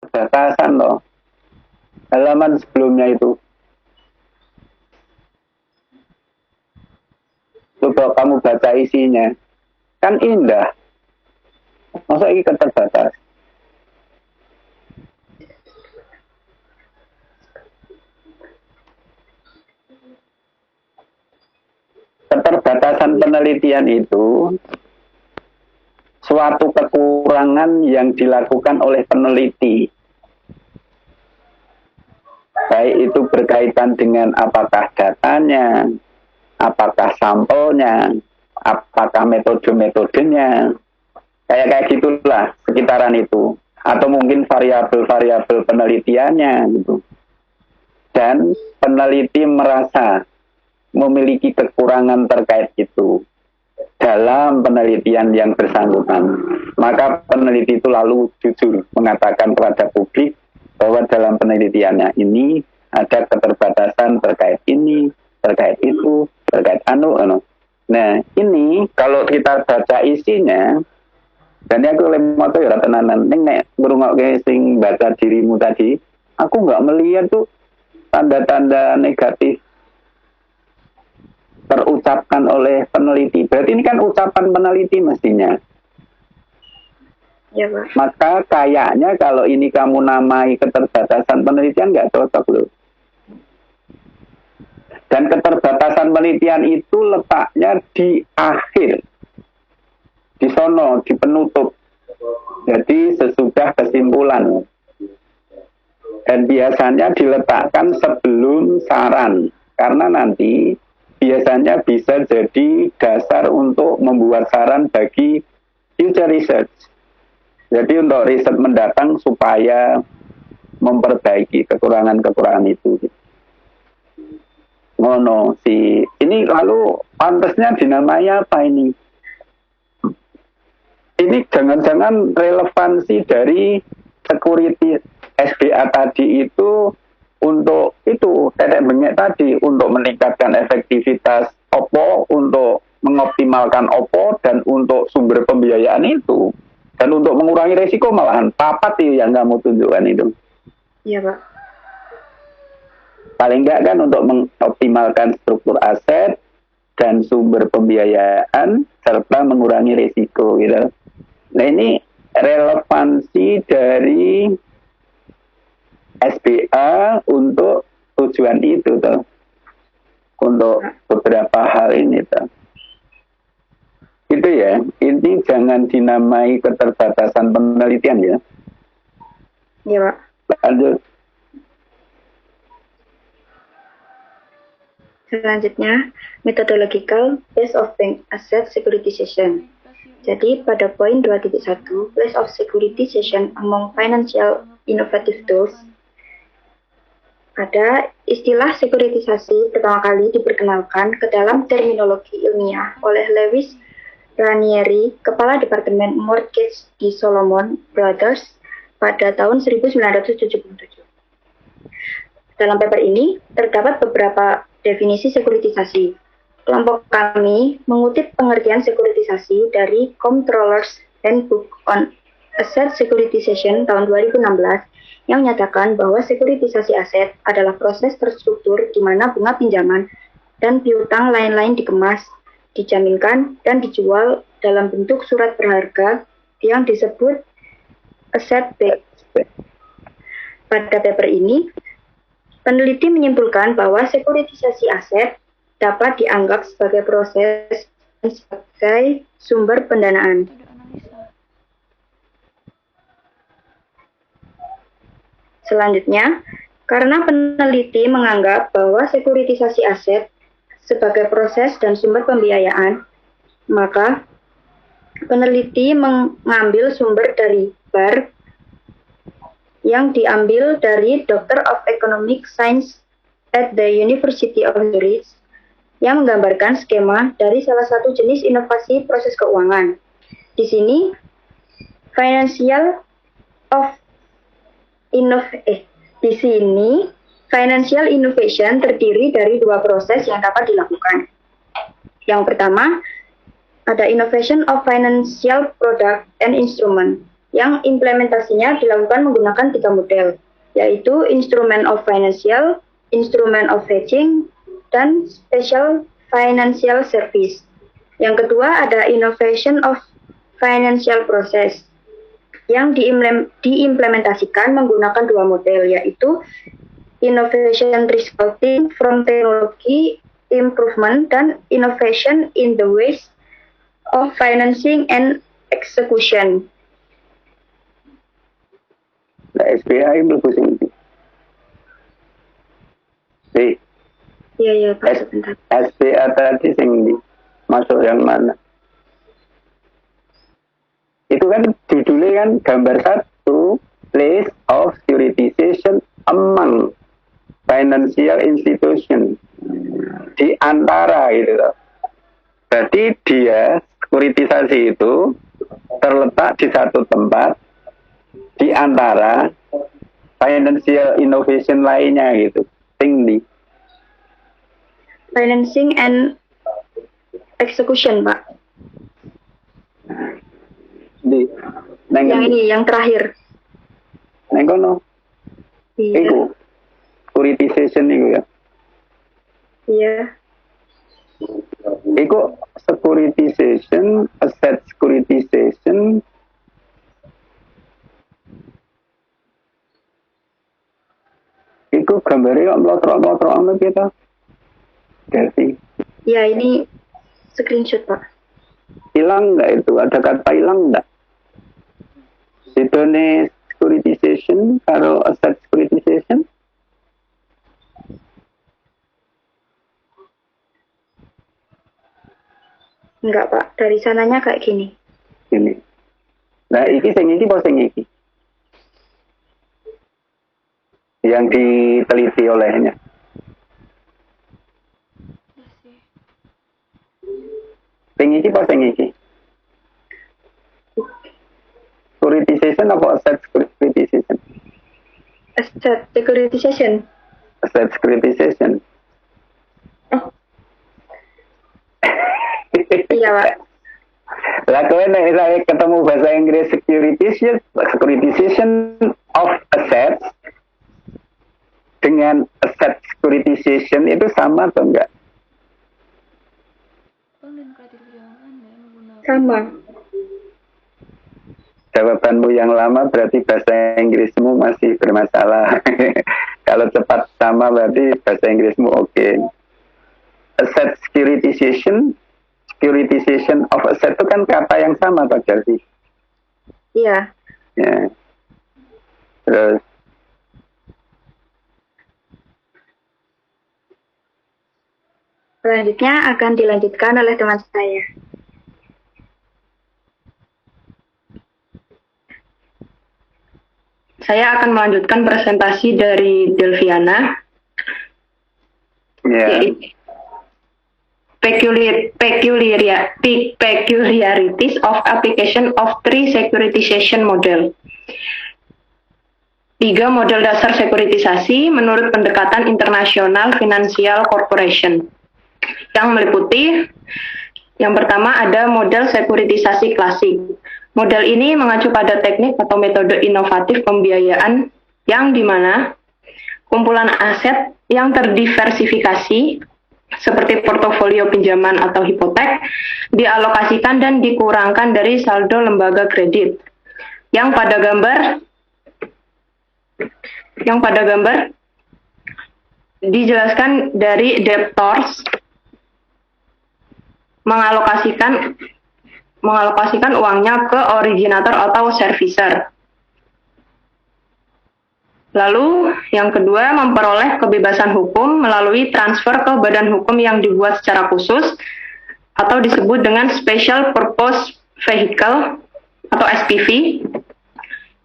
keterbatasan loh. Halaman sebelumnya itu. Coba kamu baca isinya. Kan indah. Masa ini keterbatas? Keterbatasan penelitian itu suatu kekurangan yang dilakukan oleh peneliti. Baik itu berkaitan dengan apakah datanya, apakah sampelnya, apakah metode-metodenya, kayak gitulah sekitaran itu. Atau mungkin variabel-variabel penelitiannya gitu. Dan peneliti merasa memiliki kekurangan terkait itu dalam penelitian yang bersangkutan. Maka peneliti itu lalu jujur mengatakan kepada publik bahwa dalam penelitiannya ini ada keterbatasan terkait ini, terkait itu, terkait anu. Nah, ini kalau kita baca isinya, dan aku lemot ya tenanan, nek ngrungokke sing baca dirimu tadi, aku nggak melihat tuh tanda-tanda negatif terucapkan oleh peneliti. Berarti ini kan ucapan peneliti mestinya. Ya, Pak. Maka kayaknya kalau ini kamu namai keterbatasan penelitian nggak cocok loh. Dan keterbatasan penelitian itu letaknya di akhir. Di sono, di penutup. Jadi sesudah kesimpulan. Dan biasanya diletakkan sebelum saran. Karena nanti biasanya bisa jadi dasar untuk membuat saran bagi future research. Jadi untuk riset mendatang supaya memperbaiki kekurangan-kekurangan itu. Ngono si ini lalu pantasnya dinamai apa ini? Ini jangan-jangan relevansi dari security SBA tadi itu untuk itu tetek bengek tadi untuk meningkatkan efektivitas OPO, untuk mengoptimalkan OPO, dan untuk sumber pembiayaan itu, dan untuk mengurangi resiko malahan papat itu yang kamu tunjukkan itu. Iya, Pak. Paling enggak kan untuk mengoptimalkan struktur aset dan sumber pembiayaan serta mengurangi resiko gitu. Nah ini relevansi dari SBA untuk tujuan itu tuh, untuk beberapa hal ini tuh. Itu ya, ini jangan dinamai keterbatasan penelitian ya. Iya, Pak. Lanjut. Selanjutnya, methodological base of bank asset securitization. Jadi pada poin 2.1, base of securitization among financial innovative tools, ada istilah sekuritisasi pertama kali diperkenalkan ke dalam terminologi ilmiah oleh Lewis Ranieri, Kepala Departemen Mortgage di Solomon Brothers pada tahun 1977. Dalam paper ini terdapat beberapa definisi sekuritisasi. Kelompok kami mengutip pengertian sekuritisasi dari Comptroller's Handbook on Asset Securitization tahun 2016 yang menyatakan bahwa sekuritisasi aset adalah proses terstruktur di mana bunga pinjaman dan piutang lain-lain dikemas, dijaminkan, dan dijual dalam bentuk surat berharga yang disebut asset-backed. Pada paper ini, peneliti menyimpulkan bahwa sekuritisasi aset dapat dianggap sebagai proses dan sebagai sumber pendanaan. Selanjutnya, karena peneliti menganggap bahwa sekuritisasi aset sebagai proses dan sumber pembiayaan, maka peneliti mengambil sumber dari Barr yang diambil dari Doctor of Economic Science at the University of Zurich yang menggambarkan skema dari salah satu jenis inovasi proses keuangan. Di sini, financial innovation terdiri dari dua proses yang dapat dilakukan. Yang pertama, ada innovation of financial product and instrument. yang implementasinya dilakukan menggunakan 3 model, yaitu Instrument of Financial, Instrument of Hedging, dan Special Financial Service. Yang kedua ada Innovation of Financial Process, yang diimplementasikan menggunakan 2 model, yaitu Innovation Resulting from Technology Improvement dan Innovation in the Ways of Financing and Execution. Nah, SBA itu pusing. Iya, Pak, sebentar. SBA tadi sing masuk yang mana? Itu kan judulnya kan gambar 1, list of securitization among financial institution, di antara gitu loh. Berarti dia sekuritisasi itu terletak di satu tempat di antara financial innovation lainnya gitu. Tinggi. Financing and Execution, Pak. Yang ini, yang terakhir. Neng kono. Iya. Iku securitization itu ya. Iya. Iku securitization, asset securitization. Iku gambarnya kok melotrok-melotrok amat kita. Delphi. Ya, ini screenshot, Pak. Hilang nggak itu? Ada kata hilang nggak? Itu nih securitization, kalau asset securitization. Enggak, Pak. Dari sananya kayak gini. Ini. Nah, iki sing iki apa sing iki? Yang diteliti olehnya. Sing iki apa sing iki? Securitization apa asset securitization? Asset securitization. Asset securitization. Oh. Iya, Pak. Lah kowe nek saya ketemu bahasa Inggris securitization of assets dengan asset securitization itu sama atau enggak? Sama. Jawabanmu yang lama berarti bahasa Inggrismu masih bermasalah. Kalau cepat sama berarti bahasa Inggrismu oke. Asset securitization of asset itu kan kata yang sama Pak Jalvi. Iya. Ya. Terus Selanjutnya akan dilanjutkan oleh teman saya. Saya akan melanjutkan presentasi dari Delviana. ya. Peculiarities of application of 3 securitization model. 3 model dasar sekuritisasi menurut pendekatan International Financial Corporation, yang meliputi yang pertama ada model sekuritisasi klasik. Model ini mengacu pada teknik atau metode inovatif pembiayaan yang dimana kumpulan aset yang terdiversifikasi seperti portofolio pinjaman atau hipotek dialokasikan dan dikurangkan dari saldo lembaga kredit. Yang pada gambar dijelaskan dari debtors mengalokasikan uangnya ke originator atau servicer. Lalu yang kedua memperoleh kebebasan hukum melalui transfer ke badan hukum yang dibuat secara khusus atau disebut dengan Special Purpose Vehicle atau SPV.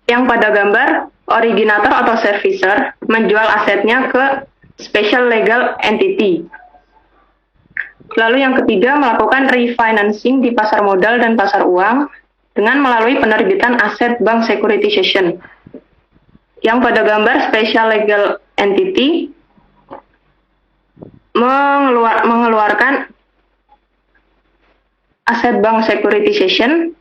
Yang pada gambar originator atau servicer menjual asetnya ke Special Legal Entity. Lalu yang ketiga melakukan refinancing di pasar modal dan pasar uang dengan melalui penerbitan aset bank securitization. Yang pada gambar Special Legal Entity mengeluarkan aset bank securitization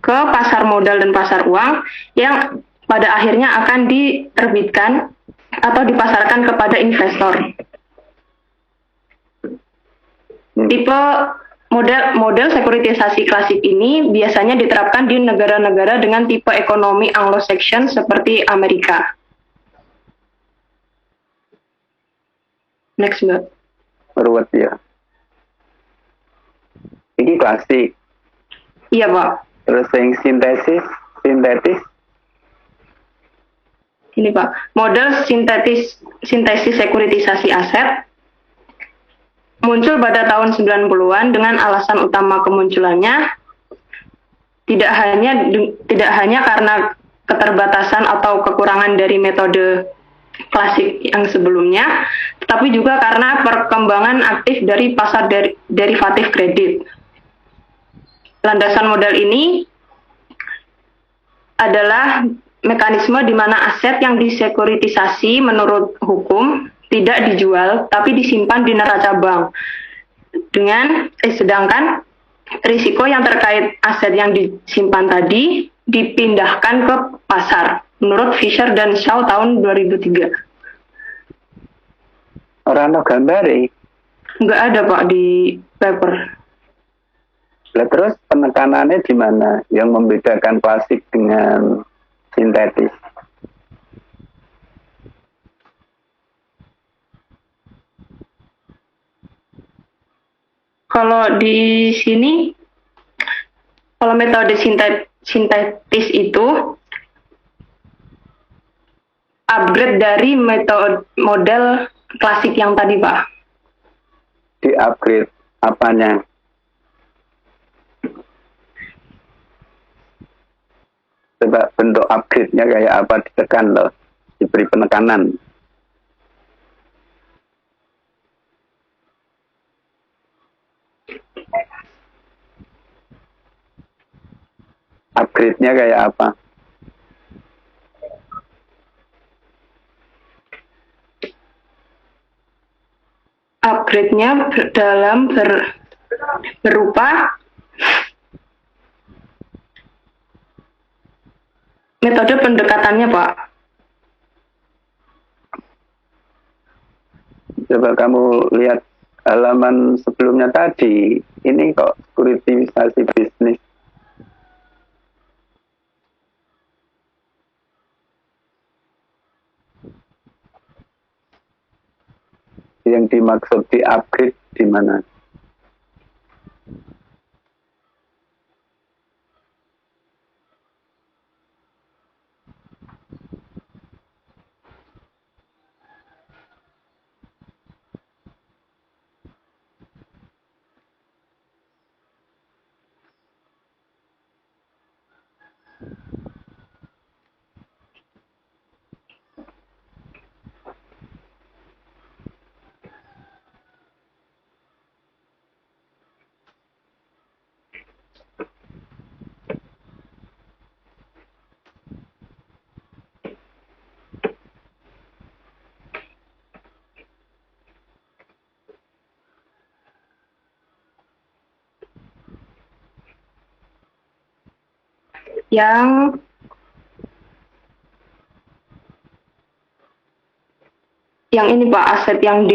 ke pasar modal dan pasar uang yang pada akhirnya akan diterbitkan atau dipasarkan kepada investor. Tipe model sekuritisasi klasik ini biasanya diterapkan di negara-negara dengan tipe ekonomi Anglo-Saxon seperti Amerika. Next, Mbak. Ruwet ya. Ini klasik. Iya, Pak. Terus yang sintetis. Ini, Pak. Model sintesis sekuritisasi aset muncul pada tahun 90-an dengan alasan utama kemunculannya tidak hanya karena keterbatasan atau kekurangan dari metode klasik yang sebelumnya, tetapi juga karena perkembangan aktif dari pasar derivatif kredit. Landasan model ini adalah mekanisme di mana aset yang disekuritisasi menurut hukum tidak dijual tapi disimpan di neraca bank. Sedangkan risiko yang terkait aset yang disimpan tadi dipindahkan ke pasar menurut Fisher dan Shaw tahun 2003. Orang no gambare. Nggak ada, Pak, di paper. Lah terus penekanannya di mana yang membedakan klasik dengan sintetis? Kalau di sini, kalau metode sintetis itu upgrade dari model klasik yang tadi, Pak. Di upgrade apanya? Coba bentuk upgrade-nya kayak apa, ditekan loh, diberi penekanan. Upgrade-nya kayak apa? Upgrade-nya berupa metode pendekatannya, Pak. Coba kamu lihat halaman sebelumnya tadi. Ini kok sekuritisasi bisnis. Yang dimaksud di upgrade di mana? Yang ini, Pak, aset yang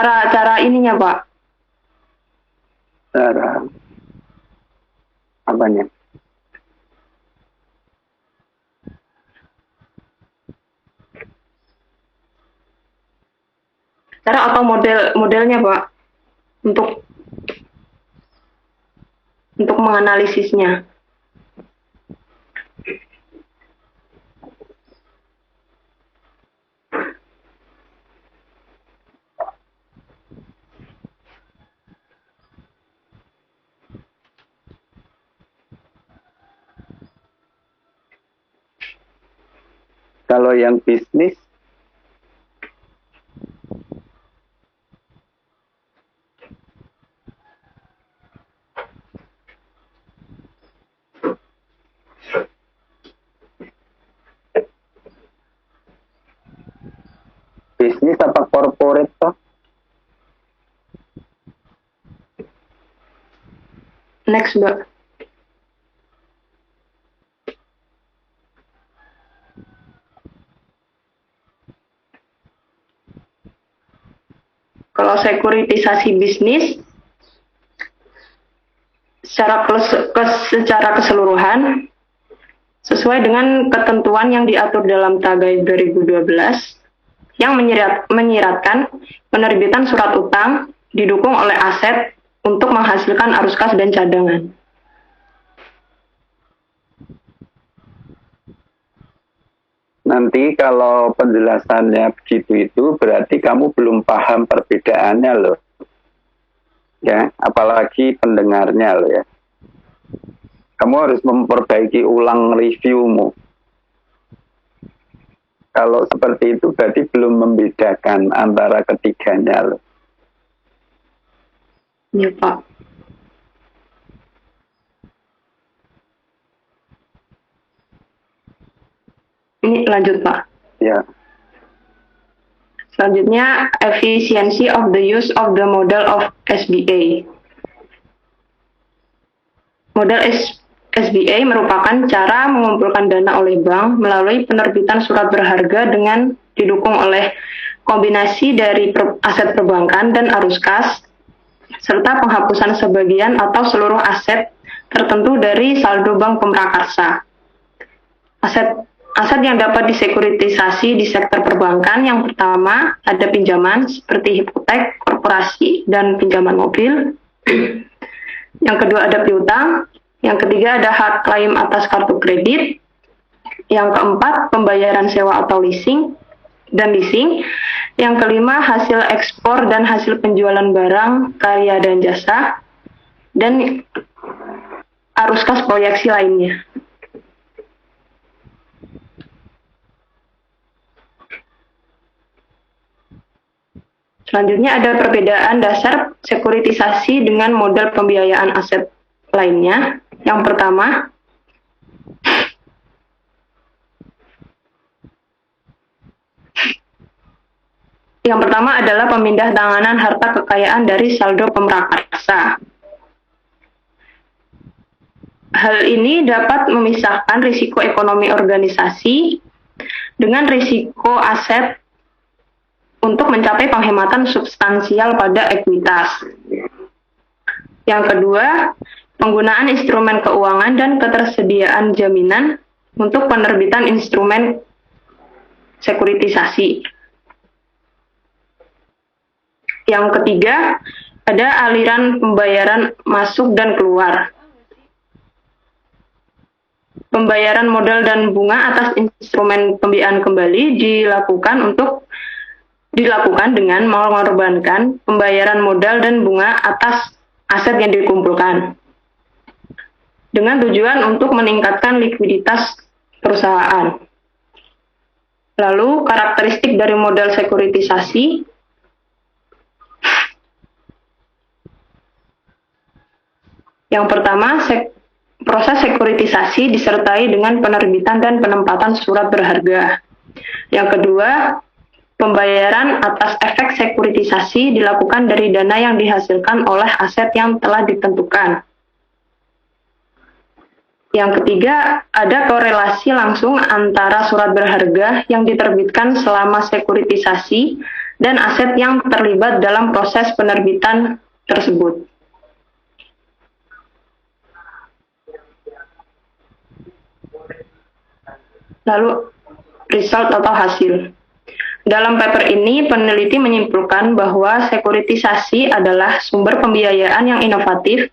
cara ininya, Pak. Cara apanya? Cara atau modelnya, Pak, untuk menganalisisnya. Kalau yang bisnis, bisnis apa corporate toh? Next, Mbak. Kalau sekuritisasi bisnis, secara keseluruhan, sesuai dengan ketentuan yang diatur dalam Tagaib 2012, yang menyiratkan penerbitan surat utang didukung oleh aset untuk menghasilkan arus kas dan cadangan. Nanti kalau penjelasannya begitu itu berarti kamu belum paham perbedaannya loh. Ya, apalagi pendengarnya loh ya. Kamu harus memperbaiki ulang reviewmu. Kalau seperti itu berarti belum membedakan antara ketiganya loh. Ya, Pak. Ini lanjut, Pak. Ya. Selanjutnya, efficiency of the use of the model of SBA. Model SBA merupakan cara mengumpulkan dana oleh bank melalui penerbitan surat berharga dengan didukung oleh kombinasi dari aset perbankan dan arus kas, serta penghapusan sebagian atau seluruh aset tertentu dari saldo bank pemrakarsa. Aset yang dapat disekuritisasi di sektor perbankan yang pertama ada pinjaman seperti hipotek, korporasi, dan pinjaman mobil. Yang kedua ada piutang. Yang ketiga ada hak klaim atas kartu kredit. Yang keempat pembayaran sewa atau leasing. Yang kelima hasil ekspor dan hasil penjualan barang, karya, dan jasa. Dan arus kas proyeksi lainnya. Selanjutnya ada perbedaan dasar sekuritisasi dengan model pembiayaan aset lainnya. Yang pertama adalah pemindah tanganan harta kekayaan dari saldo pemrakarsa. Hal ini dapat memisahkan risiko ekonomi organisasi dengan risiko aset untuk mencapai penghematan substansial pada ekuitas. Yang kedua, penggunaan instrumen keuangan dan ketersediaan jaminan untuk penerbitan instrumen sekuritisasi. Yang ketiga, ada aliran pembayaran masuk dan keluar. Pembayaran modal dan bunga atas instrumen pembiayaan kembali dilakukan dengan mengorbankan pembayaran modal dan bunga atas aset yang dikumpulkan dengan tujuan untuk meningkatkan likuiditas perusahaan. Lalu karakteristik dari model sekuritisasi. Yang pertama, proses sekuritisasi disertai dengan penerbitan dan penempatan surat berharga. Yang kedua, pembayaran atas efek sekuritisasi dilakukan dari dana yang dihasilkan oleh aset yang telah ditentukan. Yang ketiga, ada korelasi langsung antara surat berharga yang diterbitkan selama sekuritisasi dan aset yang terlibat dalam proses penerbitan tersebut. Lalu, result atau hasil. Dalam paper ini, peneliti menyimpulkan bahwa sekuritisasi adalah sumber pembiayaan yang inovatif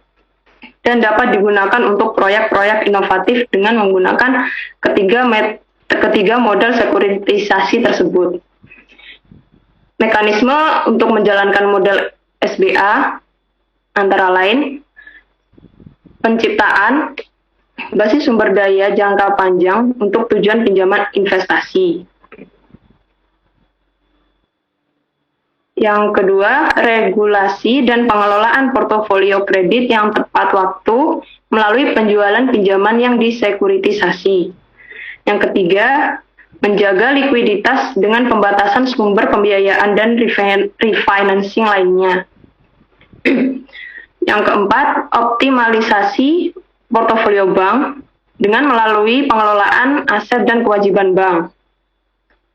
dan dapat digunakan untuk proyek-proyek inovatif dengan menggunakan ketiga model sekuritisasi tersebut. Mekanisme untuk menjalankan model SBA antara lain penciptaan basis sumber daya jangka panjang untuk tujuan pinjaman investasi. Yang kedua, regulasi dan pengelolaan portofolio kredit yang tepat waktu melalui penjualan pinjaman yang disekuritisasi. Yang ketiga, menjaga likuiditas dengan pembatasan sumber pembiayaan dan refinancing lainnya. Yang keempat, optimalisasi portofolio bank dengan melalui pengelolaan aset dan kewajiban bank.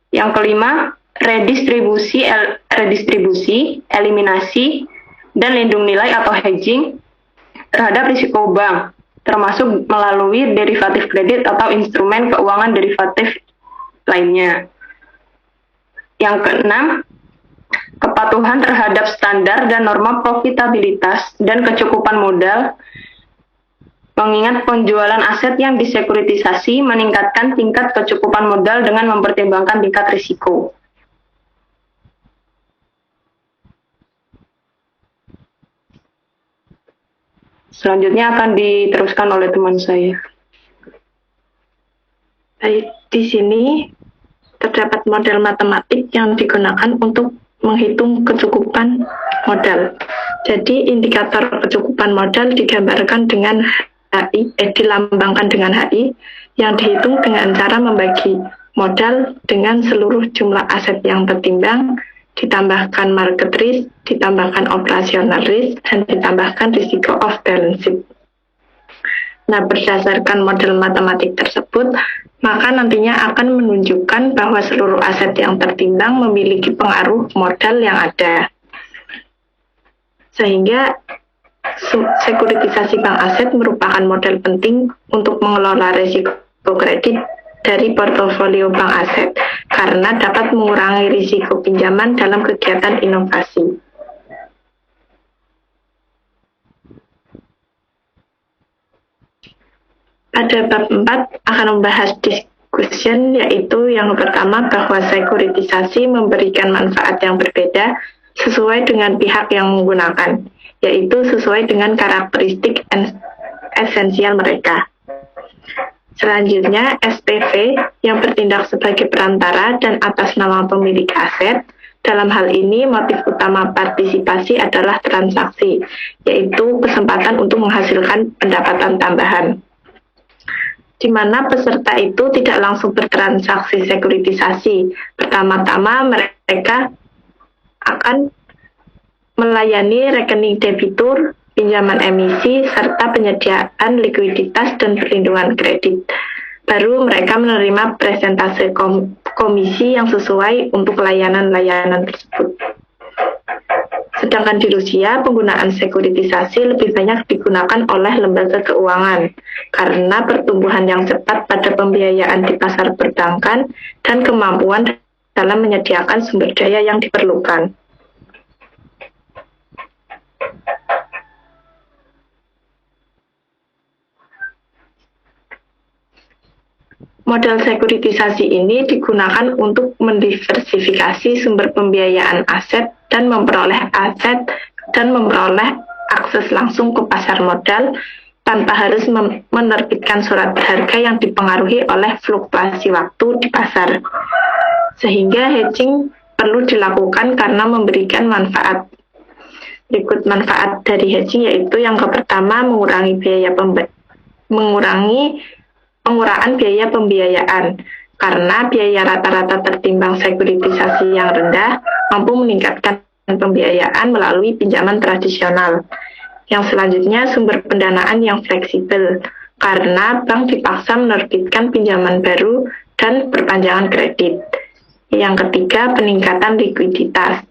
Yang kelima, redistribusi, eliminasi, dan lindung nilai atau hedging terhadap risiko bank, termasuk melalui derivatif kredit atau instrumen keuangan derivatif lainnya. Yang keenam, kepatuhan terhadap standar dan norma profitabilitas dan kecukupan modal, mengingat penjualan aset yang disekuritisasi meningkatkan tingkat kecukupan modal dengan mempertimbangkan tingkat risiko. Selanjutnya akan diteruskan oleh teman saya. Baik, di sini terdapat model matematik yang digunakan untuk menghitung kecukupan modal. Jadi indikator kecukupan modal digambarkan dengan dilambangkan dengan HI yang dihitung dengan cara membagi modal dengan seluruh jumlah aset yang tertimbang, ditambahkan market risk, ditambahkan operational risk, dan ditambahkan risiko off balance sheet. Nah, berdasarkan model matematik tersebut, maka nantinya akan menunjukkan bahwa seluruh aset yang tertimbang memiliki pengaruh modal yang ada. Sehingga sekuritisasi bank aset merupakan model penting untuk mengelola risiko kredit dari portofolio bank aset karena dapat mengurangi risiko pinjaman dalam kegiatan inovasi. Pada bab 4 akan membahas discussion, yaitu yang pertama bahwa sekuritisasi memberikan manfaat yang berbeda sesuai dengan pihak yang menggunakan, yaitu sesuai dengan karakteristik esensial mereka. Selanjutnya, SPV yang bertindak sebagai perantara dan atas nama pemilik aset. Dalam hal ini, motif utama partisipasi adalah transaksi, yaitu kesempatan untuk menghasilkan pendapatan tambahan, di mana peserta itu tidak langsung bertransaksi sekuritisasi. Pertama-tama mereka akan melayani rekening debitur, pinjaman emisi, serta penyediaan likuiditas dan perlindungan kredit. Baru mereka menerima presentase komisi yang sesuai untuk layanan-layanan tersebut. Sedangkan di Rusia, penggunaan sekuritisasi lebih banyak digunakan oleh lembaga keuangan karena pertumbuhan yang cepat pada pembiayaan di pasar perbankan dan kemampuan dalam menyediakan sumber daya yang diperlukan. Model sekuritisasi ini digunakan untuk mendiversifikasi sumber pembiayaan aset dan memperoleh akses langsung ke pasar modal tanpa harus menerbitkan surat berharga yang dipengaruhi oleh fluktuasi waktu di pasar. Sehingga hedging perlu dilakukan karena memberikan manfaat. Berikut manfaat dari hedging yaitu yang pertama mengurangi penguraan biaya pembiayaan karena biaya rata-rata tertimbang sekuritisasi yang rendah mampu meningkatkan pembiayaan melalui pinjaman tradisional. Yang selanjutnya sumber pendanaan yang fleksibel karena bank dipaksa menerbitkan pinjaman baru dan perpanjangan kredit. Yang ketiga peningkatan likuiditas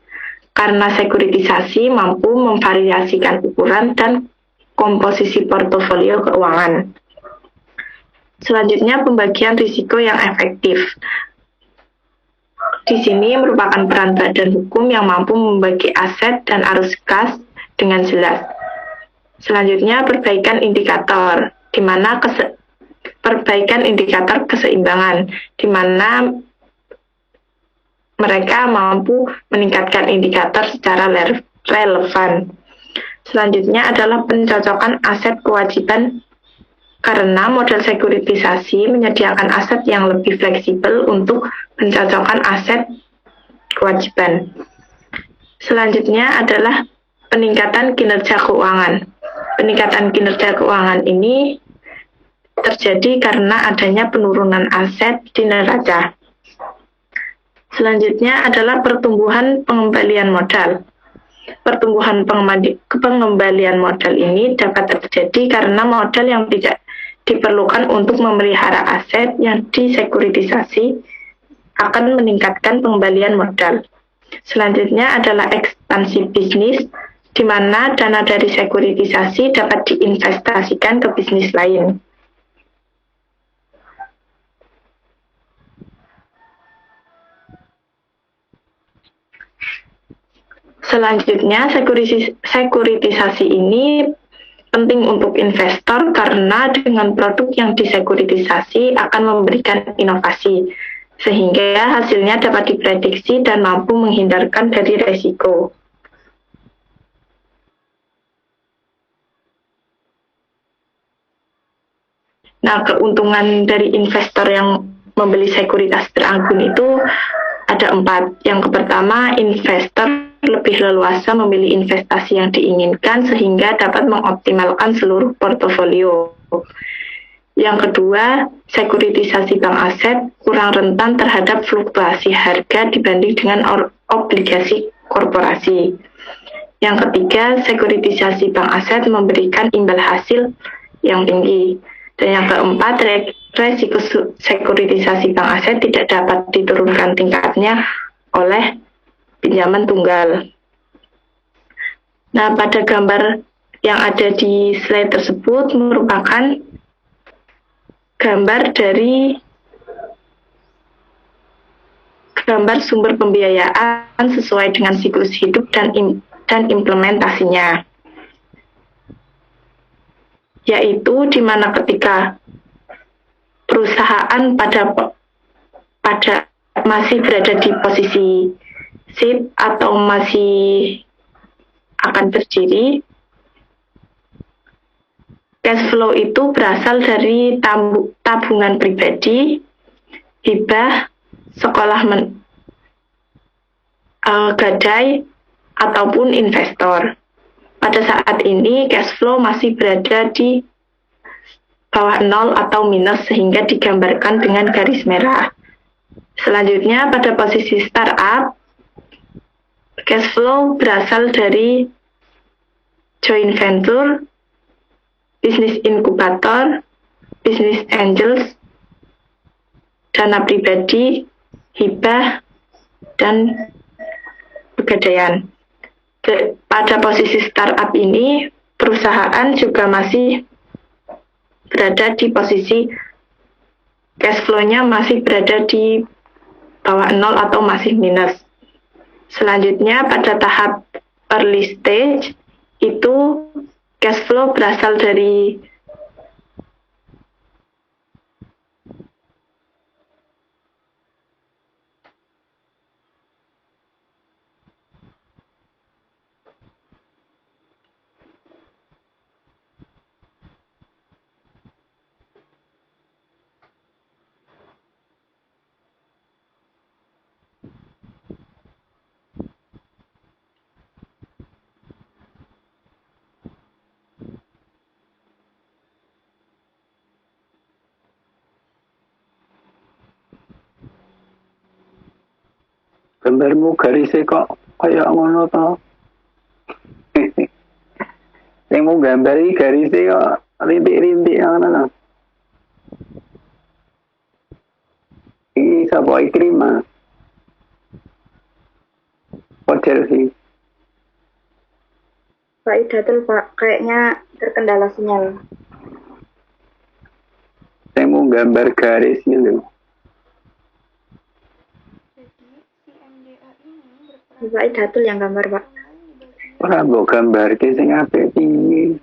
karena sekuritisasi mampu memvariasikan ukuran dan komposisi portofolio keuangan. Selanjutnya, pembagian risiko yang efektif. Di sini merupakan peran badan hukum yang mampu membagi aset dan arus kas dengan jelas. Selanjutnya, perbaikan indikator, di mana perbaikan indikator keseimbangan, di mana mereka mampu meningkatkan indikator secara relevan. Selanjutnya adalah pencocokan aset kewajiban karena model sekuritisasi menyediakan aset yang lebih fleksibel untuk pencocokan aset kewajiban. Selanjutnya adalah peningkatan kinerja keuangan. Peningkatan kinerja keuangan ini terjadi karena adanya penurunan aset di neraca. Selanjutnya adalah pertumbuhan pengembalian modal. Pertumbuhan pengembalian modal ini dapat terjadi karena modal yang tidak diperlukan untuk memelihara aset yang disekuritisasi akan meningkatkan pengembalian modal. Selanjutnya adalah ekspansi bisnis, di mana dana dari sekuritisasi dapat diinvestasikan ke bisnis lain. Selanjutnya, sekuritisasi ini penting untuk investor karena dengan produk yang disekuritisasi akan memberikan inovasi, sehingga hasilnya dapat diprediksi dan mampu menghindarkan dari resiko. Nah, keuntungan dari investor yang membeli sekuritas teragung itu ada 4. Yang pertama, investor lebih leluasa memilih investasi yang diinginkan sehingga dapat mengoptimalkan seluruh portofolio. Yang kedua, sekuritisasi bank aset kurang rentan terhadap fluktuasi harga dibanding dengan obligasi korporasi. Yang ketiga, sekuritisasi bank aset memberikan imbal hasil yang tinggi. Dan yang keempat, resiko sekuritisasi bank aset tidak dapat diturunkan tingkatnya oleh pinjaman tunggal. Nah, pada gambar yang ada di slide tersebut merupakan gambar dari gambar sumber pembiayaan sesuai dengan siklus hidup dan implementasinya. Yaitu di mana ketika perusahaan pada masih berada di posisi seed atau masih akan berdiri, cash flow itu berasal dari tabungan pribadi, hibah, sekolah gadai, ataupun investor. Pada saat ini cash flow masih berada di bawah 0 atau minus sehingga digambarkan dengan garis merah. Selanjutnya pada posisi startup, cash flow berasal dari joint venture, bisnis inkubator, bisnis angels, dana pribadi, hibah, dan pegadaian. Pada posisi startup ini, perusahaan juga masih berada di posisi cash flow-nya masih berada di bawah 0 atau masih minus. Selanjutnya pada tahap early stage itu cash flow berasal dari Gambarmu garisnya kok kayak ngono to. Yang mau gambari garisnya kok rintik-rintik ngono to. Ini sapa Ikrimah? Model sih. Pak Idatul, Pak, kayaknya terkendala sinyal. Saya mau gambar garisnya loh. Pak Idatul yang gambar, Pak. Ora mbok gambarke sing apik piye.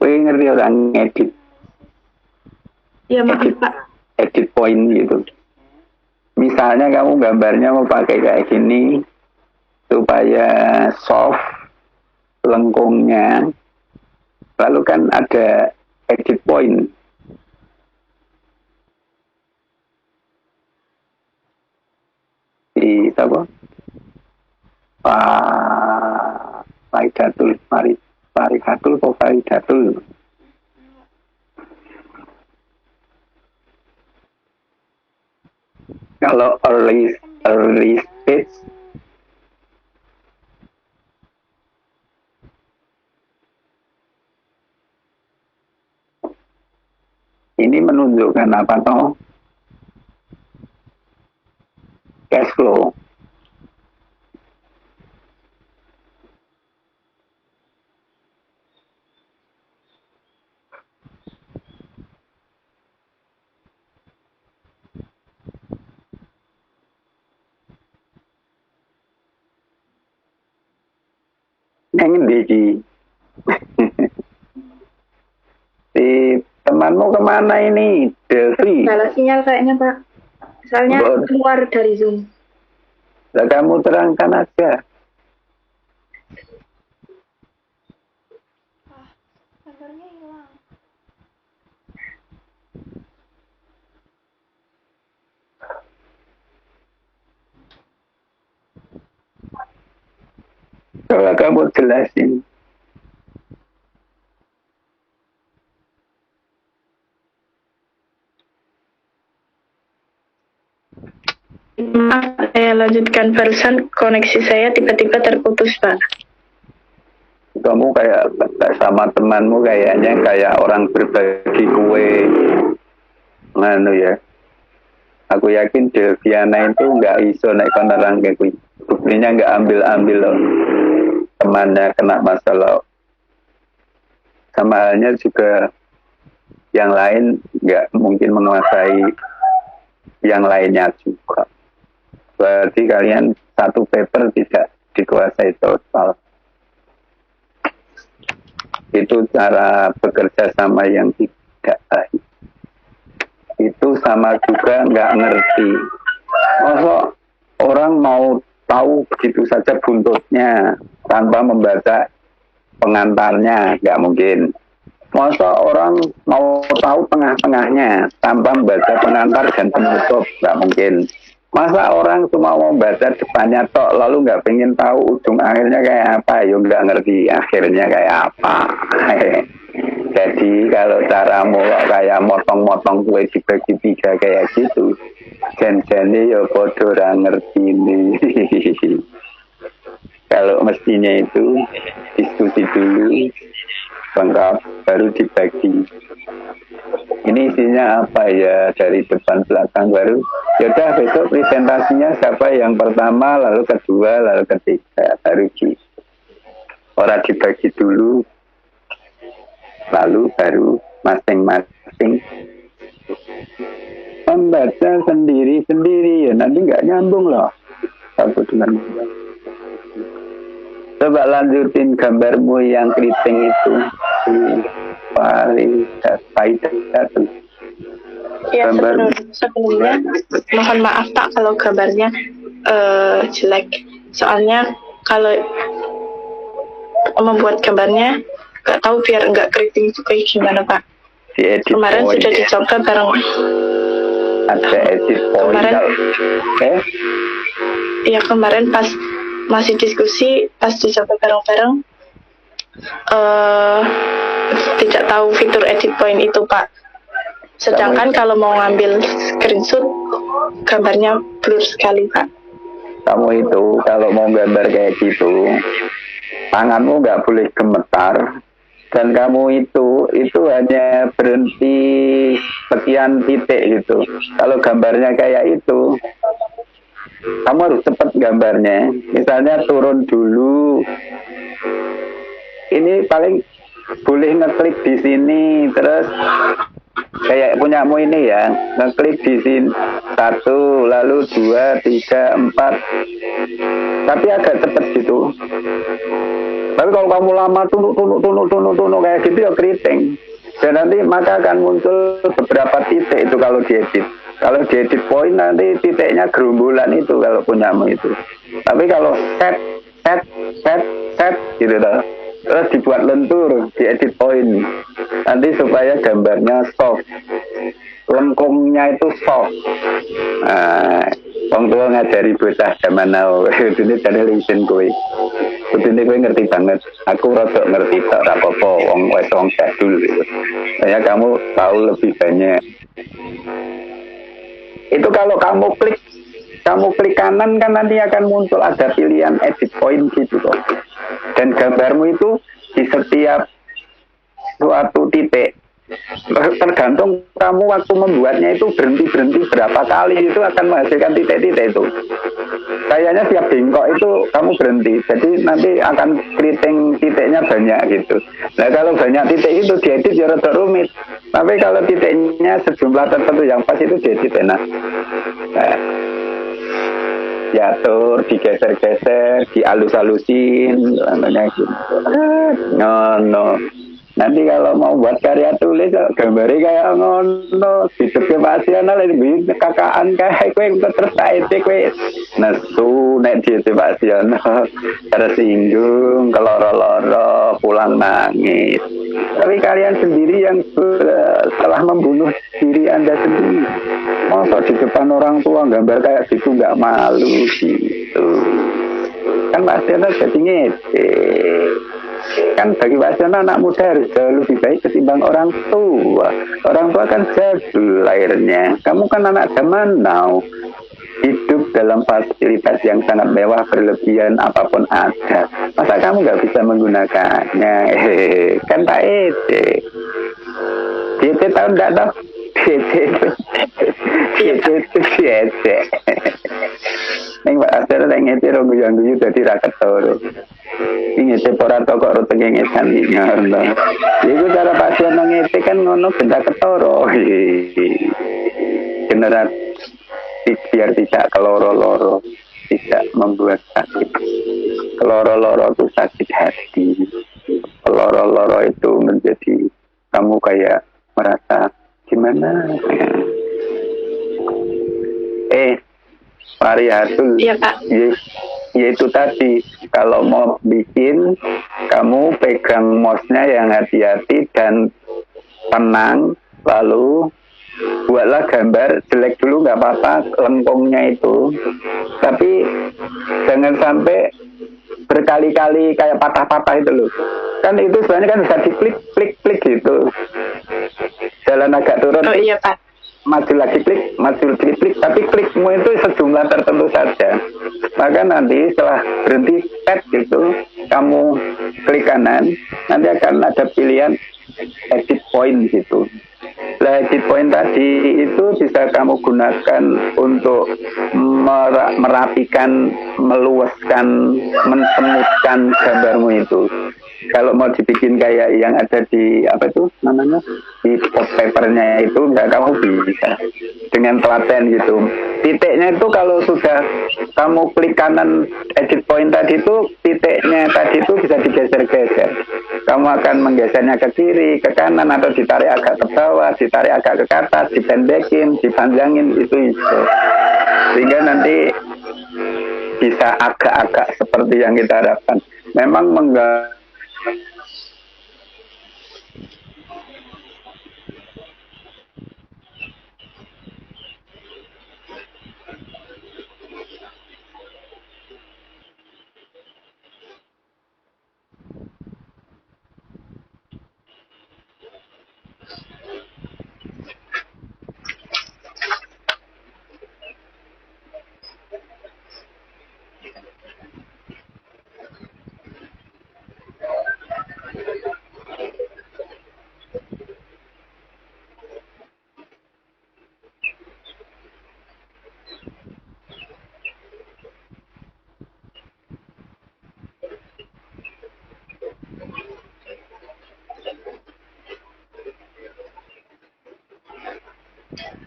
Kowe ngerti ora ngedit ya maaf Pak. edit point gitu. Misalnya kamu gambarnya mau pakai kayak gini supaya soft lengkungnya. Lalu kan ada edit point. Di apa? Faridatul, Faridatul atau Faridatul. Kalau early stage. Ini menunjukkan apa toh? Cash flow. Yang di si temanmu kemana ini, Delvi? Salah sinyal kayaknya Pak. Soalnya keluar dari Zoom. Lah kamu terangkan aja. Gambarnya hilang. Coba kamu jelasin. Maaf, saya lanjutkan barusan koneksi saya tiba-tiba terputus, Pak. Kamu kayak sama temanmu kayaknya kayak orang berbagi kue. Nganu ya. Aku yakin Delviana itu nggak iso naik konterang kayak gue. Buktinya nggak ambil loh. Temannya kena masalah. Sama halnya juga yang lain nggak mungkin menguasai yang lainnya juga. Berarti kalian satu paper tidak dikuasai total. Itu cara bekerja sama yang tidak baik. Itu sama juga nggak ngerti. Masa orang mau tahu begitu saja buntutnya tanpa membaca pengantarnya, nggak mungkin. Masa orang mau tahu tengah-tengahnya tanpa membaca pengantar dan penutup, nggak mungkin. Masa orang cuma mau baca depannya tok lalu nggak pengen tahu ujung akhirnya kayak apa, ya nggak ngerti akhirnya kayak apa. Jadi kalau cara mulai kayak motong-motong kue dibagi 3 kayak gitu, jan-jane ya podo ora ngerti nih. Kalau mestinya itu diskusi dulu, lengkap baru dibagi. Ini isinya apa ya dari depan belakang baru. Yaudah besok presentasinya siapa yang pertama, lalu kedua, lalu ketiga, baru gitu. Orang dibagi dulu, lalu baru masing-masing membaca sendiri-sendiri ya nanti nggak nyambung loh satu dengan dua. Coba lanjutin gambarmu yang keriting itu. Paling satu. Ya, sebelumnya mohon maaf Pak kalau gambarnya jelek. Soalnya kalau membuat gambarnya nggak tahu biar nggak keriting juga gimana Pak. Kemarin sudah dicoba bareng. Ada edit point. Iya kemarin pas masih diskusi pas dicoba bareng-bareng tidak tahu fitur edit point itu Pak. Sedangkan kalau mau ngambil screenshot gambarnya blur sekali Pak. Kamu itu kalau mau gambar kayak gitu tanganmu nggak boleh gemetar dan kamu itu hanya berhenti sekian titik gitu. Kalau gambarnya kayak itu kamu harus cepat gambarnya. Misalnya turun dulu. Ini paling boleh ngeklik di sini terus kayak punyamu ini ya, ngeklik di sini 1, lalu 2, 3, 4. Tapi agak cepat gitu. Tapi kalau kamu lama tunuk kayak gitu ya keriting. Dan nanti maka akan muncul beberapa titik itu kalau diedit. Kalau diedit point nanti titiknya gerombolan itu kalau punyamu itu. Tapi kalau set gitu loh. Terus dibuat lentur, diedit point. Nanti supaya gambarnya soft. Lengkungnya itu soft. Wong tua ngajari bocah zaman now. Ini jadi listen kowe. Ini kowe ngerti banget. Aku rada ngerti tak apa-apa wong jadul gitu. Saya kamu tahu lebih banyak. Itu kalau kamu klik kamu klik kanan kan nanti akan muncul ada pilihan edit point gitu kok. Dan gambarmu itu di setiap suatu titik, tergantung kamu waktu membuatnya itu berhenti berapa kali, itu akan menghasilkan titik-titik itu. Kayaknya tiap bengkok itu kamu berhenti, jadi nanti akan keriting titiknya banyak gitu. Nah kalau banyak titik itu diedit ya rada rumit, tapi kalau titiknya sejumlah tertentu yang pas itu diedit enak. Nah, diatur, digeser-geser, dialus-alusin, namanya gitu. No. Nanti kalau mau buat karya tulis, gambarnya kayak ngono, hidupnya pasional, ini kakaan kayak kue terus saite kue nesu, nek dia pasional, tersinggung, keloro-loro, pulang nangis. Tapi kalian sendiri yang telah membunuh diri Anda sendiri. Masa di depan orang tua gambar kayak gitu nggak malu gitu. Kan pasional jadi ngede. Kan bagi pasional anak muda harus jauh lebih baik ketimbang orang tua. Orang tua kan jadul lahirnya. Kamu kan anak zaman now. Hidup dalam fasilitas yang sangat mewah berlebihan apapun ada. Masa kamu nggak bisa menggunakannya? Kan tak ede. Ede tahu nggak tahu? Ede. Neng Pak Asir neng ede ro guyu-guyu dadi ra ketara. Ini ora toko ro tengengesan iki ngono. Iku cara pasien nang ede kan ngono benda ketara. Generasi biar tidak keloro-loro, tidak membuat sakit. Keloro-loro itu sakit hati. Keloro-loro itu menjadi kamu kayak merasa gimana? Variatul, Iya, Pak. yaitu tadi kalau mau bikin kamu pegang mouse-nya yang hati-hati dan tenang, lalu buatlah gambar jelek dulu nggak apa-apa lengkungnya itu, tapi jangan sampai berkali-kali kayak patah-patah itu loh. Kan itu sebenarnya kan bisa diklik gitu, jalan agak turun. Oh iya Pak. Maju lagi klik, tapi klikmu itu sejumlah tertentu saja. Maka nanti setelah berhenti tab gitu, kamu klik kanan, nanti akan ada pilihan edit point gitu. Nah, edit point tadi itu bisa kamu gunakan untuk merapikan, meluaskan, mensemutkan gambarmu itu. Kalau mau dibikin kayak yang ada di apa itu namanya di pop papernya itu nggak kamu bisa dengan telaten gitu. Titiknya itu kalau sudah kamu klik kanan edit point tadi itu titiknya tadi itu bisa digeser-geser. Kamu akan menggesernya ke kiri, ke kanan atau ditarik agak ke bawah, ditarik agak ke atas, dipendekin, dipanjangin itu. Sehingga nanti bisa agak-agak seperti yang kita harapkan. Memang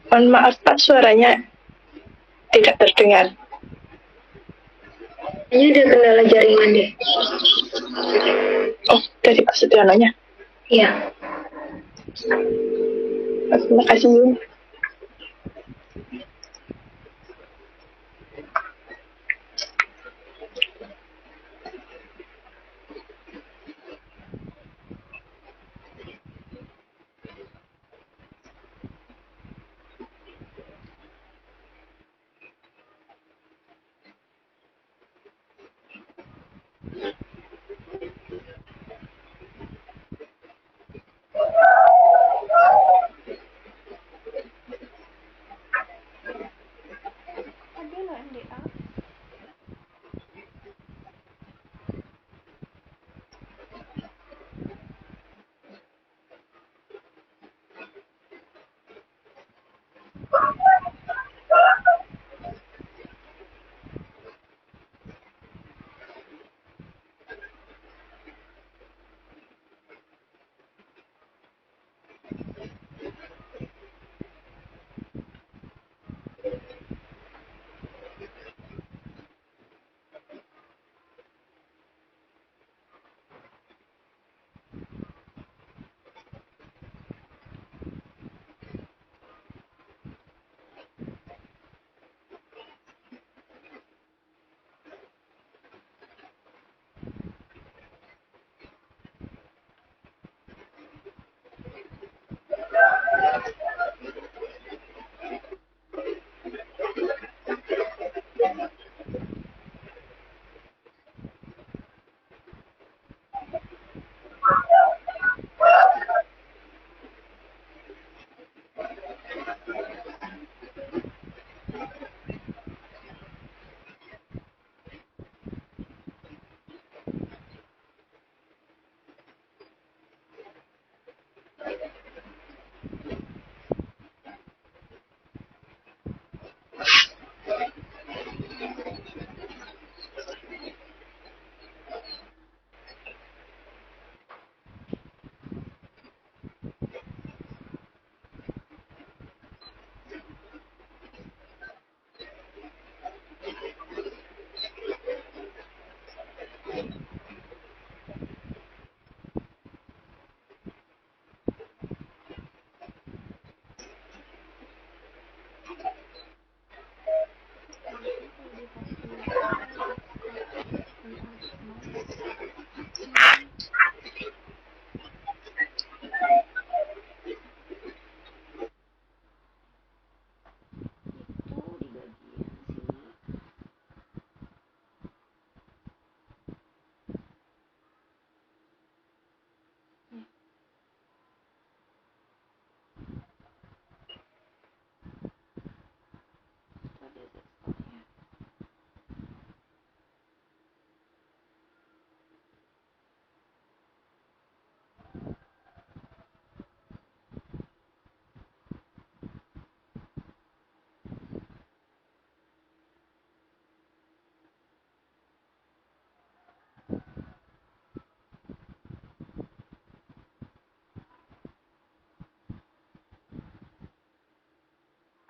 Mohon maaf Pak, suaranya tidak terdengar. Ini ada kendala jaringan deh. Oh, dari Pak Setianonya. Iya. Terima kasih.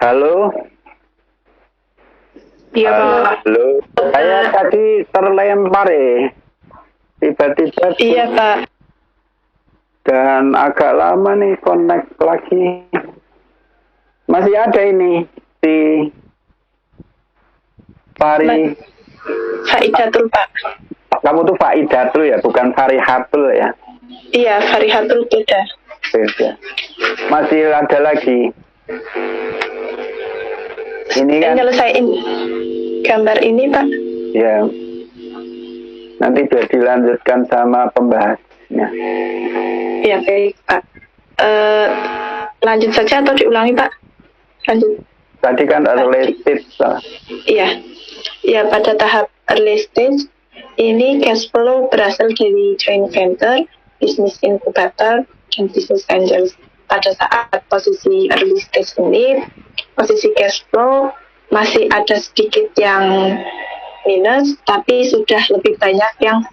Halo? Iya, Pak. Halo? Saya tadi terlempar ya. Tiba-tiba. Iya, Pak. Dan agak lama nih connect lagi. Masih ada ini si Fari. Faidatul, Pak. Kamu tuh Faidatul ya, bukan Farihatul ya? Iya, Farihatul beda. Beda. Masih ada lagi. Ini kan Nyelesain gambar ini, Pak. ya. Nanti biar dilanjutkan sama pembahasnya. Iya, baik, Pak. Lanjut saja atau diulangi, Pak? Lanjut. Tadi kan early stage. Iya. Ya, pada tahap early stage, ini cash flow berasal dari joint venture, business incubator, dan business angels. Pada saat posisi early stage ini, posisi cash flow masih ada sedikit yang minus, tapi sudah lebih banyak yang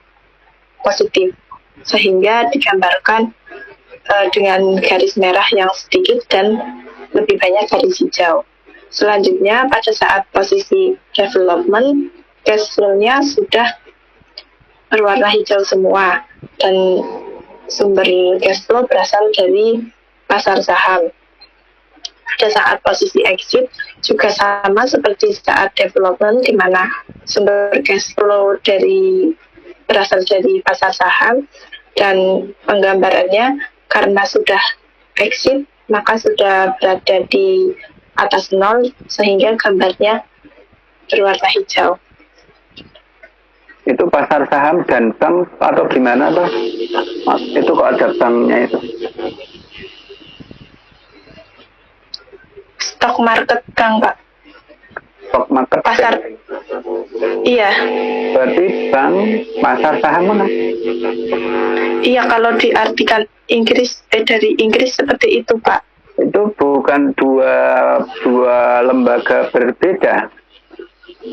positif. Sehingga digambarkan dengan garis merah yang sedikit dan lebih banyak garis hijau. Selanjutnya, pada saat posisi development, cash flow-nya sudah berwarna hijau semua, dan sumber cash flow berasal dari pasar saham. Pada saat posisi exit juga sama seperti saat development, di mana sumber cash flow berasal dari pasar saham, dan penggambarannya karena sudah exit maka sudah berada di atas nol, sehingga gambarnya berwarna hijau. Itu pasar saham dan bank atau gimana tuh? Itu kok ada banknya itu? Stock market, Kang, Pak. Stock market. Pasar. Iya. Berarti bank pasar saham mana? Iya, kalau diartikan dari Inggris seperti itu, Pak. Itu bukan dua lembaga berbeda.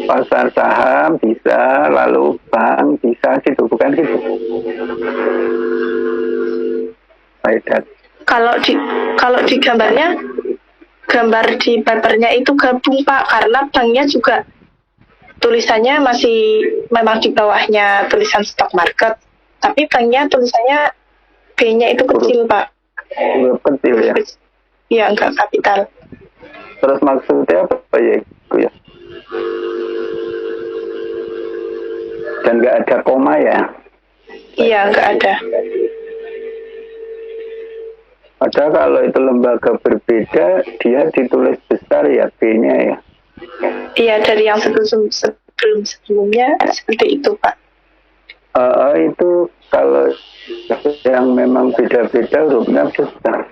Pasar saham bisa, lalu bank bisa, gitu bukan gitu? Faidat. Kalau di gambarnya, gambar di papernya itu gabung, Pak, karena banknya juga tulisannya masih memang di bawahnya tulisan stock market, tapi banknya tulisannya B-nya itu kecil, Pak. Huruf kecil ya? Iya, enggak kapital. Terus maksudnya apa ya itu ya? Dan nggak ada koma ya? Iya, enggak ada. Padahal kalau itu lembaga berbeda, dia ditulis besar ya B-nya ya? Iya, dari yang sebelumnya seperti itu, Pak. Itu kalau yang memang beda-beda hurufnya besar.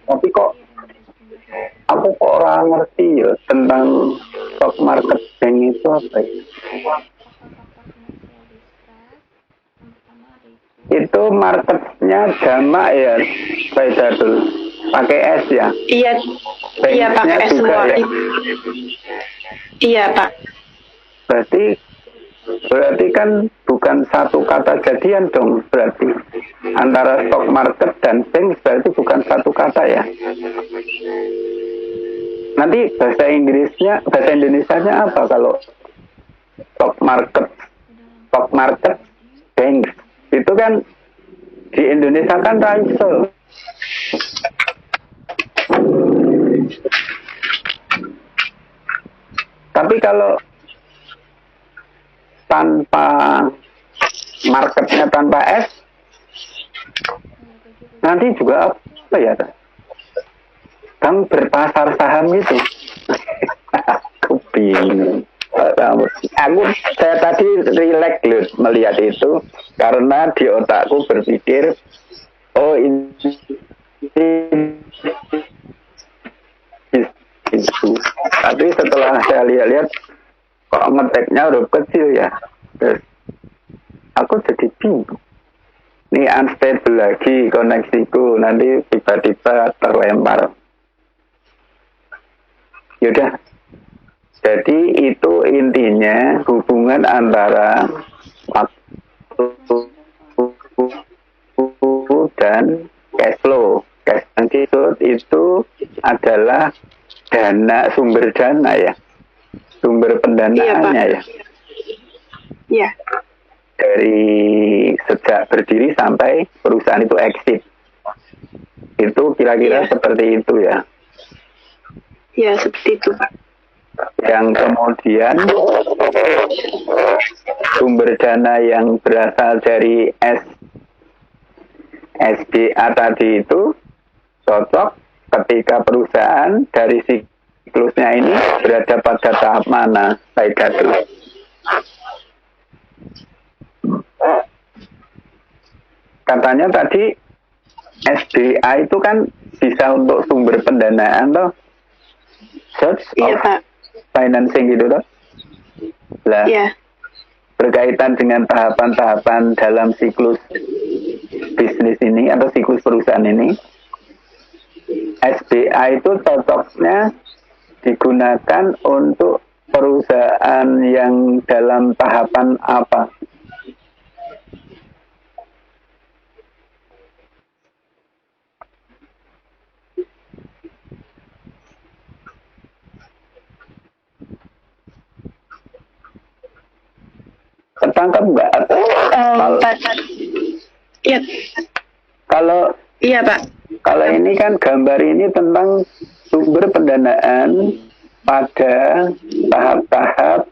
Tapi kok aku kok orang ngerti ya tentang stock market bank itu apa ya? Itu marketnya jamak ya, Faidatul, pakai S ya? Iya, iya pakai S semua. Ya? Iya, Pak. Berarti kan bukan satu kata jadian dong, berarti antara stock market dan bank berarti bukan satu kata ya. Nanti bahasa Indonesianya apa kalau stock market bank itu kan di Indonesia kan raiso. Tapi kalau tanpa marketnya, tanpa S, nanti juga apa ya? Bank berpasar saham itu. Aku bingung. Saya tadi rileks loh melihat itu karena di otakku berpikir, oh ini itu. Tapi setelah saya lihat kok ngeteknya huruf kecil ya, terus aku jadi bingung. Ini unstable lagi koneksiku, nanti tiba-tiba terlempar. Yaudah, jadi itu intinya hubungan antara waktu dan cash flow. Cash flow itu adalah sumber dana ya, sumber pendanaannya ya. Iya. Dari sejak berdiri sampai perusahaan itu exit. Itu kira-kira seperti itu ya. Ya, seperti itu, Pak. Yang kemudian sumber dana yang berasal dari SDA tadi itu cocok ketika perusahaan dari siklusnya ini berada pada tahap mana, baik Datu? Katanya tadi SDA itu kan bisa untuk sumber pendanaan toh, source of financing gitu toh. Lah, berkaitan dengan tahapan-tahapan dalam siklus bisnis ini atau siklus perusahaan ini, SDA itu cocoknya digunakan untuk perusahaan yang dalam tahapan apa? Ketangkap nggak? Iya. Kalau iya Pak. Kalau ini kan gambar ini tentang sumber pendanaan pada tahap-tahap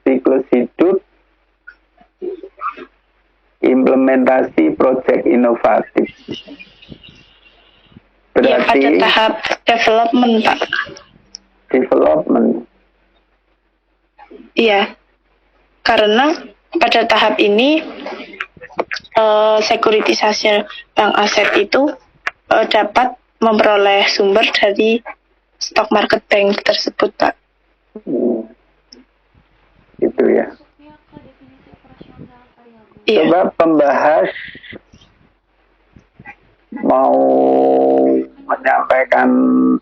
siklus hidup implementasi proyek inovatif. Iya, Berarti pada tahap development, Pak. Development. Iya. Karena pada tahap ini sekuritisasi bank aset itu dapat memperoleh sumber dari stock market bank tersebut, Pak. Itu ya. Iya. Coba pembahas mau menyampaikan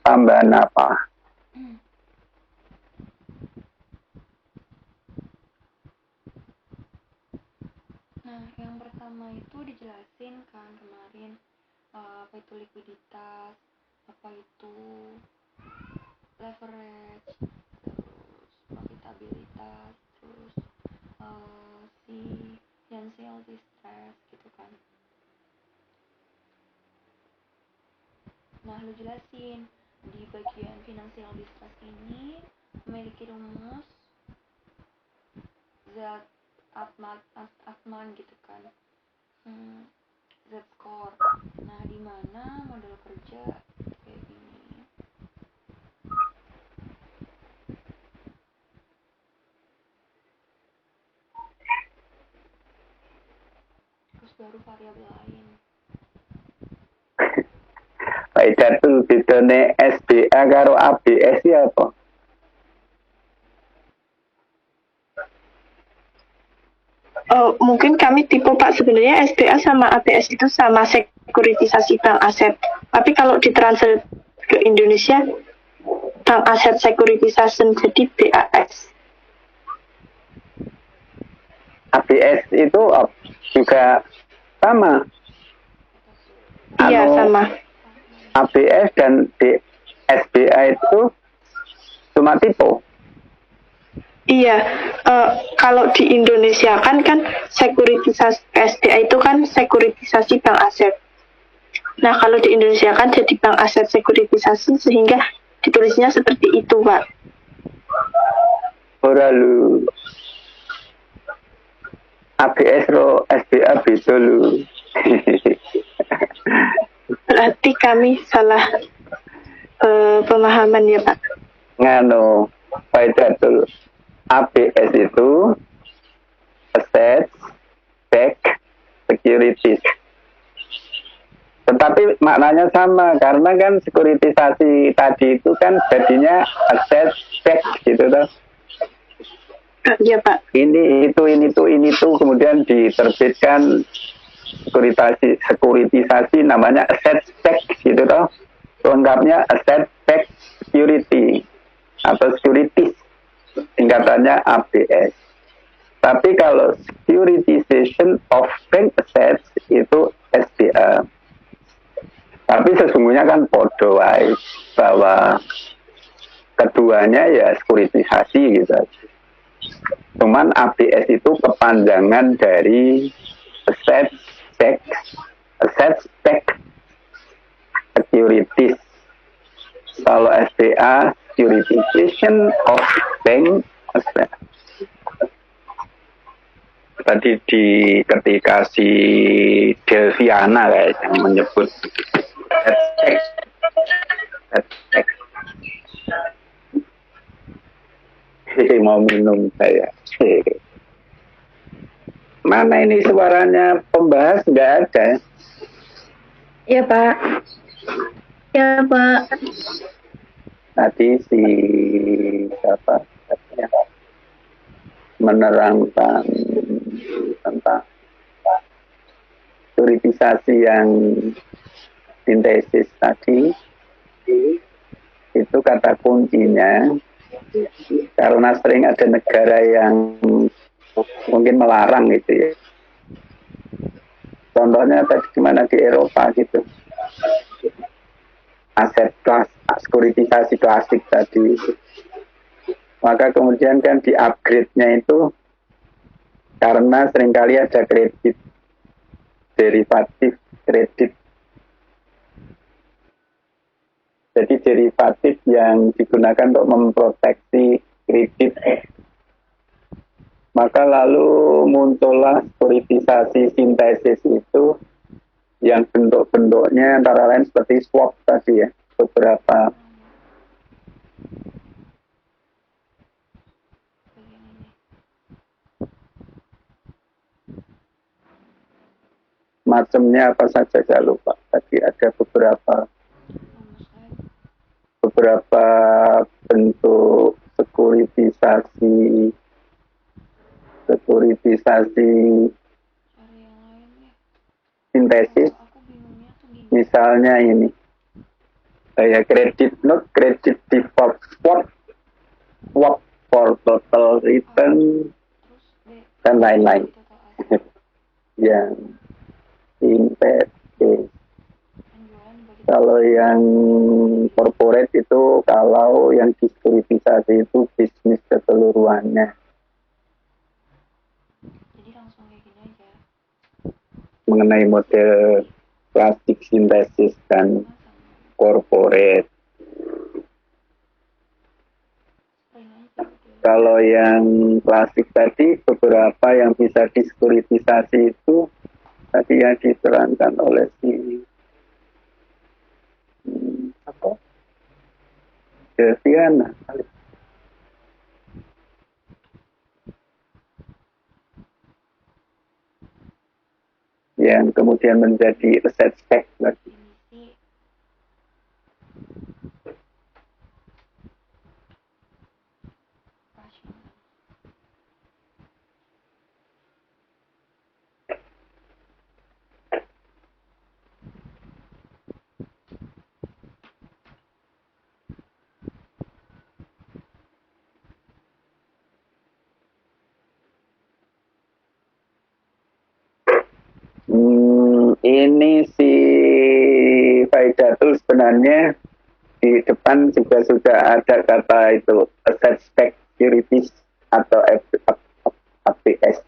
tambahan apa? Nah, yang pertama itu dijelasin kan kemarin apa itu likuiditas, apa itu leverage, terus profitabilitas, terus si financial distress gitu kan. Nah, lu jelasin di bagian financial distress ini memiliki rumus Altman gitu kan, Z-score. Nah, di mana model kerja kayak gini. Terus baru variabel lain. Pak Datul bedane SBA karo ABS ya apa? Mungkin kami tipe Pak, sebenarnya SBA sama ABS itu sama, sekuritisasi bank aset. Tapi kalau ditransfer ke Indonesia, bank aset securitisation, jadi BAS. ABS itu juga sama. Iya, sama. ABS dan SBA itu cuma tipe. Iya, kalau di Indonesia kan sekuritisasi SBA itu kan sekuritisasi bank aset. Nah, kalau di Indonesia kan jadi bank aset sekuritisasi, sehingga ditulisnya seperti itu, Pak. Ora lu. ABS ro SBA beda lu. Berarti kami salah pemahaman ya, Pak. Ngano, Pak Datul. ABS itu Asset Backed Securities. Tetapi maknanya sama, karena kan sekuritisasi tadi itu kan jadinya asset backed gitu toh. Iya, Pak. Ini itu kemudian diterbitkan sekuritisasi namanya asset backed gitu toh. Lengkapnya asset backed security atau securities, singkatannya ABS. Tapi kalau securitization of bank assets itu SBA. Tapi sesungguhnya kan podo wae bahwa keduanya ya sekuritisasi gitu aja. Cuman ABS itu kepanjangan dari Asset Backed Securities. Kalau SBA, Securitization of Bank Asset. Tadi ketika si Delviana kayak yang menyebut Asset. Mau minum saya. Mana ini suaranya pembahas? Nggak ada. Ya Pak. Ya Pak. Tadi si siapa menerangkan tentang sekuritisasi yang sintesis tadi, itu kata kuncinya karena sering ada negara yang mungkin melarang gitu ya. Contohnya tadi gimana di Eropa gitu, aset kelas sekuritisasi klasik tadi, maka kemudian kan di upgrade-nya itu karena seringkali ada kredit derivatif kredit. Jadi derivatif yang digunakan untuk memproteksi kredit. Maka lalu muncullah sekuritisasi sintesis itu yang bentuk-bentuknya antara lain seperti swap tadi ya, beberapa macamnya apa saja saya lupa. Tadi ada beberapa bentuk sekuritisasi sintesis. Misalnya ini kayak kredit note, kredit default swap for total return dan lain-lain. Yang sintesis. Kalau yang corporate itu, kalau yang disekuritisasi itu bisnis keseluruhannya. Jadi langsung kayak gini aja. Mengenai model klasik sintesis dan corporate. Kalau yang klasik tadi, beberapa yang bisa disekuritisasi itu tadi yang diterangkan oleh si Delviana. Yang kemudian menjadi asset backed lagi. Ini si Faidatul sebenarnya di depan juga sudah ada kata itu asset backed securities atau ABS.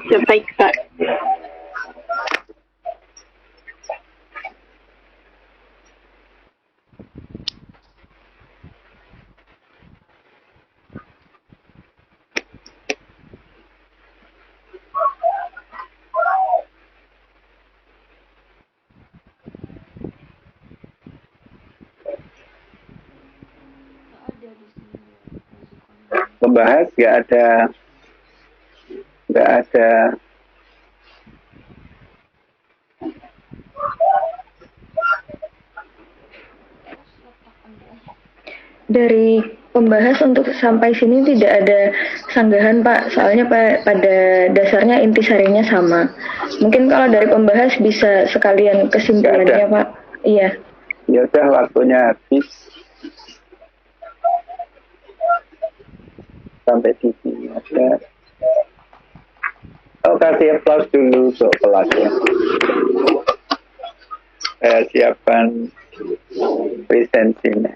Ya, baik, Pak. Pembahas nggak ada. Dari pembahas untuk sampai sini tidak ada sanggahan Pak, soalnya pada dasarnya intisarinya sama. Mungkin kalau dari pembahas bisa sekalian kesimpulannya Pak. Iya. Ya udah, waktunya habis. Sampai di sini aja. Kasih aplaus dulu untuk kelasnya. saya siapkan presensinya.